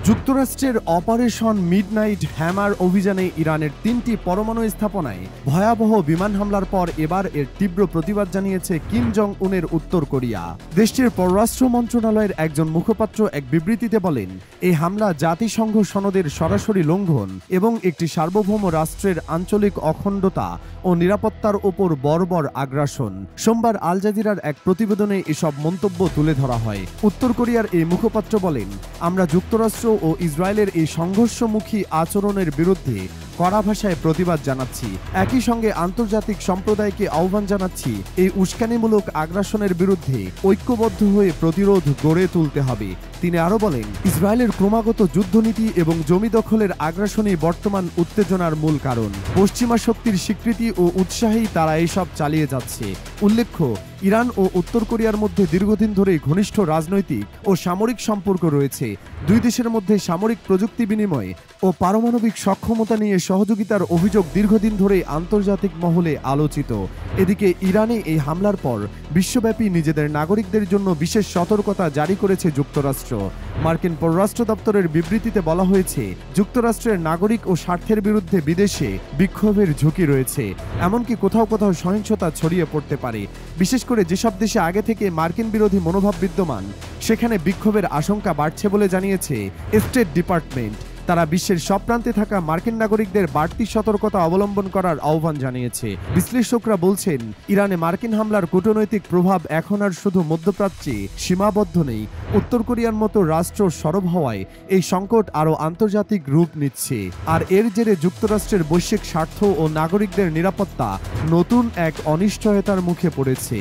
যুক্তরাষ্ট্রের operation midnight hammer অভিযানে ইরানের ৩টি পরমাণু স্থাপনায় ভয়াবহ বিমান হামলার পর এবার এর তীব্র প্রতিবাদ জানিয়েছে কিম জং উনের উত্তর কোরিয়া। দেশটির পররাষ্ট্র মন্ত্রণালয়ের একজন মুখপাত্র এক বিবৃতিতে বলেন, এই হামলা জাতিসংঘ সনদের সরাসরি লঙ্ঘন এবং একটি সার্বভৌম রাষ্ট্রের আঞ্চলিক অখণ্ডতা ও নিরাপত্তার ওপর বর্বর আগ্রাসন। সোমবার আল জাজিরার এক প্রতিবেদনে এসব মন্তব্য তুলে ধরা হয়। উত্তর কোরিয়ার এই মুখপাত্র বলেন, আমরা যুক্তরাষ্ট্র ও ইসরায়েলের এই সংঘর্ষমুখী আচরণের বিরুদ্ধে কড়া ভাষায় প্রতিবাদ জানাচ্ছি। একই সঙ্গে আন্তর্জাতিক সম্প্রদায়কে আহ্বান জানাচ্ছি, এই উস্কানিমূলক আগ্রাসনের বিরুদ্ধে ঐক্যবদ্ধ হয়ে প্রতিরোধ গড়ে তুলতে হবে। তিনি আরও বলেন, ইসরায়েলের ক্রমাগত যুদ্ধনীতি এবং জমি দখলের আগ্রাসনই বর্তমান উত্তেজনার মূল কারণ। পশ্চিমা শক্তির স্বীকৃতি ও উৎসাহেই তারা এসব চালিয়ে যাচ্ছে। উল্লেখ্য, ইরান ও উত্তর কোরিয়ার মধ্যে দীর্ঘদিন ধরেই ঘনিষ্ঠ রাজনৈতিক ও সামরিক সম্পর্ক রয়েছে। দুই দেশের মধ্যে সামরিক প্রযুক্তি বিনিময় ও পারমাণবিক সক্ষমতা নিয়ে সহযোগিতার অভিযোগ দীর্ঘদিন ধরেই আন্তর্জাতিক মহলে আলোচিত। এদিকে ইরানে এই হামলার পর বিশ্বব্যাপী নিজেদের নাগরিকদের জন্য বিশেষ সতর্কতা জারি করেছে যুক্তরাষ্ট্র। মার্কিন পররাষ্ট্র দপ্তরের বিবৃতিতে বলা হয়েছে, যুক্তরাষ্ট্রের নাগরিক ও স্বার্থের বিরুদ্ধে বিদেশে বিক্ষোভের ঝুঁকি রয়েছে। এমনকি কোথাও কোথাও সহিংসতা ছড়িয়ে পড়তে পারে। বিশেষ করে যেসব দেশে আগে থেকে মার্কিন বিরোধী মনোভাব বিদ্যমান, সেখানে বিক্ষোভের আশঙ্কা বাড়ছে বলে জানিয়েছে স্টেট ডিপার্টমেন্ট। তারা বিশ্বের সব প্রান্তে থাকা মার্কিন নাগরিকদের বাড়তি সতর্কতা অবলম্বন করার আহ্বান জানিয়েছে। বিশ্লেষকরা বলছেন, ইরানে মার্কিন হামলার কূটনৈতিক প্রভাব এখন আর শুধু মধ্যপ্রাচ্যে সীমাবদ্ধ নেই। উত্তর কোরিয়ার মতো রাষ্ট্র সরব হওয়ায় এই সংকট আরও আন্তর্জাতিক রূপ নিচ্ছে। আর এর জেরে যুক্তরাষ্ট্রের বৈশ্বিক স্বার্থ ও নাগরিকদের নিরাপত্তা নতুন এক অনিশ্চয়তার মুখে পড়েছে।